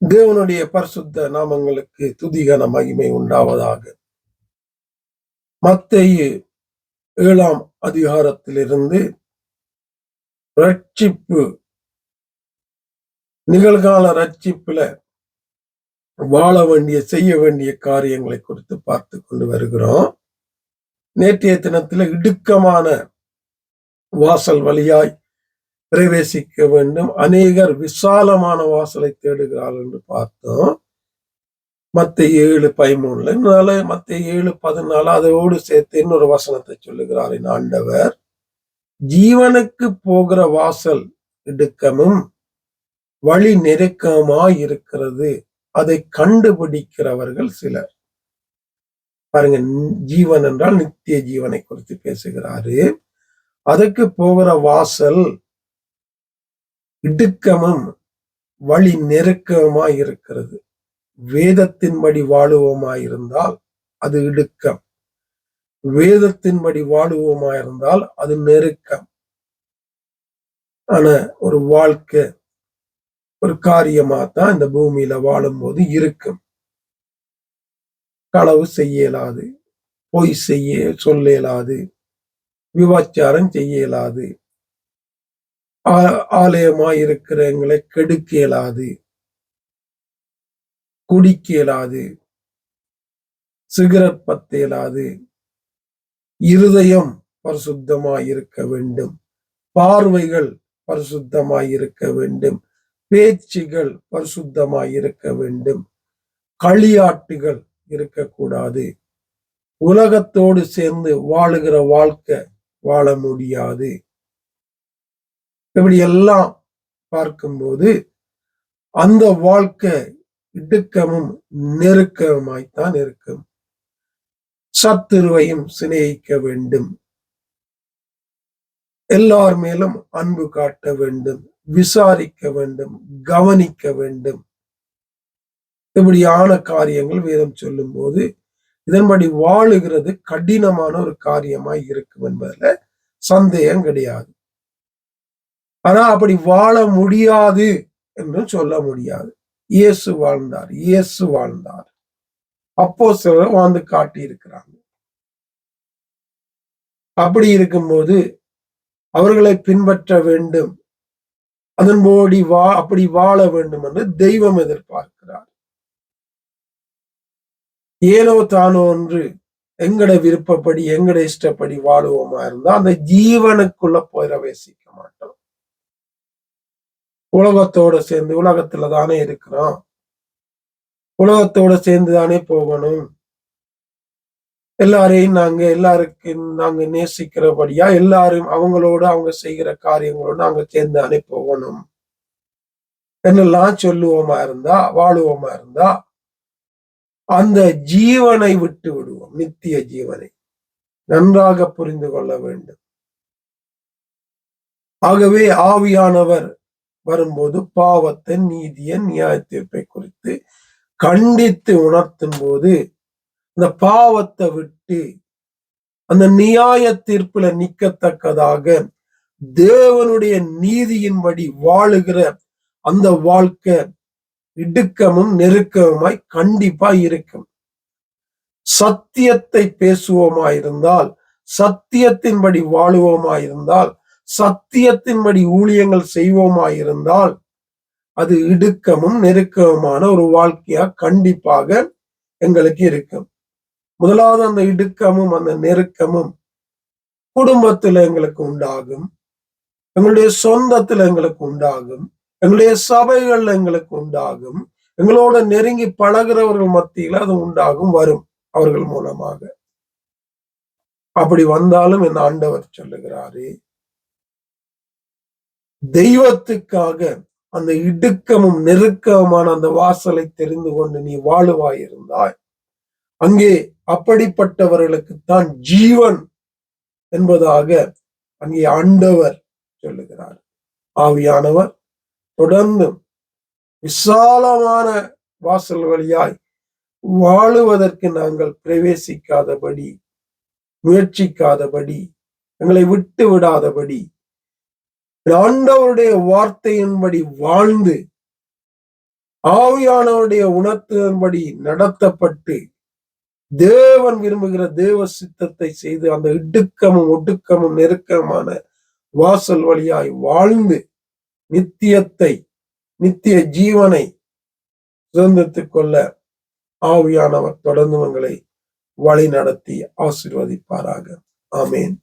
தேவனுடைய பரிசுத்த நாமங்களுக்கு துதிகன மகிமை உண்டாவதாக. மத்தேயு 7ஆம் அதிகாரத்திலிருந்து ரட்சிப்பு, நிகழ்கால ரட்சிப்புல வாழ வேண்டிய, செய்ய வேண்டிய காரியங்களை குறித்து பார்த்து கொண்டு வருகிறோம். நேற்றைய தினத்துல இடுக்கமான வாசல் வழியாய் பிரவேசிக்க வேண்டும், அநேகர் விசாலமான வாசலை தேடுகிறார்கள் என்று பார்த்தோம். மத்தேயு 7:13. மத்தேயு 7:14 அதோடு சேர்த்து இன்னொரு வசனத்தை சொல்லுகிறார் என் ஆண்டவர். ஜீவனுக்கு போகிற வாசல் இடுக்கமும் வழி நெருக்கமாய் இருக்கிறது, அதை கண்டுபிடிக்கிறவர்கள் சிலர். பாருங்க, ஜீவன் என்றால் நித்திய ஜீவனை குறித்து பேசுகிறாரு. அதுக்கு போகிற வாசல் இடுக்கமும் வழி நெருக்கமாய் இருக்கிறது. வேதத்தின்படி வாழுவோமாயிருந்தால் அது இடுக்கம், வேதத்தின்படி வாழுவோமாயிருந்தால் அது நெருக்கம். ஆனா ஒரு வாழ்க்கை, ஒரு காரியமா தான் இந்த பூமியில வாழும்போது இருக்கும். களவு செய்ய இயலாது, பொய் சொல்ல இயலாது, விபச்சாரம் செய்ய இயலாது, ஆலயமாய் இருக்கிறவங்களை கெடுக்க இயலாது, குடிக்க இயலாது, சிகரெட் பத்த இயலாது. இருதயம் பரிசுத்தமாய் இருக்க வேண்டும், பார்வைகள் பரிசுத்தமாய் இருக்க வேண்டும், பேச்சுகள் பரிசுத்தமாய் இருக்க வேண்டும், களியாட்டுகள் இருக்கக்கூடாது. உலகத்தோடு சேர்ந்து வாழுகிற வாழ்க்கை வாழ முடியாது. இப்படி எல்லாம் பார்க்கும்போது அந்த வாழ்க்கை இடுக்கமும் நெருக்கமாய்த்தான் இருக்கும். சத்துருவையும் சிநேகிக்க வேண்டும், எல்லார் மேலும் அன்பு காட்ட வேண்டும், விசாரிக்க வேண்டும், கவனிக்க வேண்டும். இப்படியான காரியங்கள் வேதம் சொல்லும் போது இதன்படி வாழுகிறது கடினமான ஒரு காரியமாய் இருக்கும் என்பதுல சந்தேகம் கிடையாது. ஆனா அப்படி வாழ முடியாது என்று சொல்ல முடியாது. இயேசு வாழ்ந்தார், இயேசு வாழ்ந்தார், அப்போஸ்தலர் வாழ்ந்து காட்டி இருக்கிறாங்க. அப்படி இருக்கும்போது அவர்களை பின்பற்ற வேண்டும், அதன்படி அப்படி வாழ வேண்டும் என்று தெய்வம் எதிர்பார்க்கிறார். ஏனோ தானோ ஒன்று எங்கட விருப்பப்படி, எங்கட இஷ்டப்படி வாழுவோமா இருந்தா அந்த ஜீவனுக்குள்ள பிரவேசிக்க மாட்டோம். உலகத்தோட சேர்ந்து, உலகத்துல தானே இருக்கிறோம், உலகத்தோட சேர்ந்து தானே போகணும். எல்லாரையும் நாங்க நேசிக்கிறபடியா எல்லாரும் அவங்களோட அவங்க செய்கிற காரியங்களோட நாங்க சேர்ந்து தானே போகணும் என்னெல்லாம் சொல்லுவோமா இருந்தா, வாழுவோமா இருந்தா அந்த ஜீவனை விட்டு விடுவோம். நித்திய ஜீவனை நன்றாக புரிந்து கொள்ள வேண்டும். ஆகவே ஆவியானவர் வரும்போது பாவத்தை, நீதியை, நியாய தீர்ப்பை குறித்து கண்டித்து உணர்த்தும் போது அந்த பாவத்தை விட்டு அந்த நியாய தீர்ப்புல நிக்கத்தக்கதாக தேவனுடைய நீதியின்படி வாழுகிற அந்த வாழ்க்கை இடுக்கமும் நெருக்கமாய் கண்டிப்பா இருக்கும். சத்தியத்தை பேசுவோமாயிருந்தால், சத்தியத்தின்படி வாழுவோமாயிருந்தால், சத்தியத்தின்படி ஊழியங்கள் செய்வோமாயிருந்தால் அது இடுக்கமும் நெருக்கமுமான ஒரு வாழ்க்கையா கண்டிப்பாக எங்களுக்கு இருக்கும். முதலாவது அந்த இடுக்கமும் அந்த நெருக்கமும் குடும்பத்துல எங்களுக்கு உண்டாகும், எங்களுடைய சொந்தத்துல எங்களுக்கு உண்டாகும், எங்களுடைய சபைகள்ல எங்களுக்கு உண்டாகும், எங்களோட நெருங்கி பழகிறவர்கள் மத்தியில அது உண்டாகும், வரும் அவர்கள் மூலமாக. அப்படி வந்தாலும் என் ஆண்டவர் சொல்லுகிறாரு, தெய்வத்துக்காக அந்த இடுக்கமும் நெருக்கமான அந்த வாசலை தெரிந்து கொண்டு நீ வாழுவாயிருந்தாய், அங்கே அப்படிப்பட்டவர்களுக்குத்தான் ஜீவன் என்பதாக அங்கே ஆண்டவர் சொல்லுகிறார். ஆவியானவர் தொடர்ந்து விசாலமான வாசல் வழியாய் வாழுவதற்கு நாங்கள் பிரவேசிக்காதபடி, முயற்சிக்காதபடி, எங்களை விட்டு விடாதபடி, ஆண்டவருடைய வார்த்தையின்படி வாழ்ந்து ஆவியானவருடைய உணர்த்தின்படி நடத்தப்பட்டு தேவன் விரும்புகிற தேவ சித்தத்தை செய்து அந்த இடுக்கமும் ஒடுக்கமும் நெருக்கமான வாசல் வழியாய் வாழ்ந்து நித்திய ஜீவனை சுதந்திரத்துக் கொள்ள ஆவியானவர் தொடர்ந்து உங்களை வழி நடத்தி ஆசீர்வதிப்பாராக. ஆமேன்.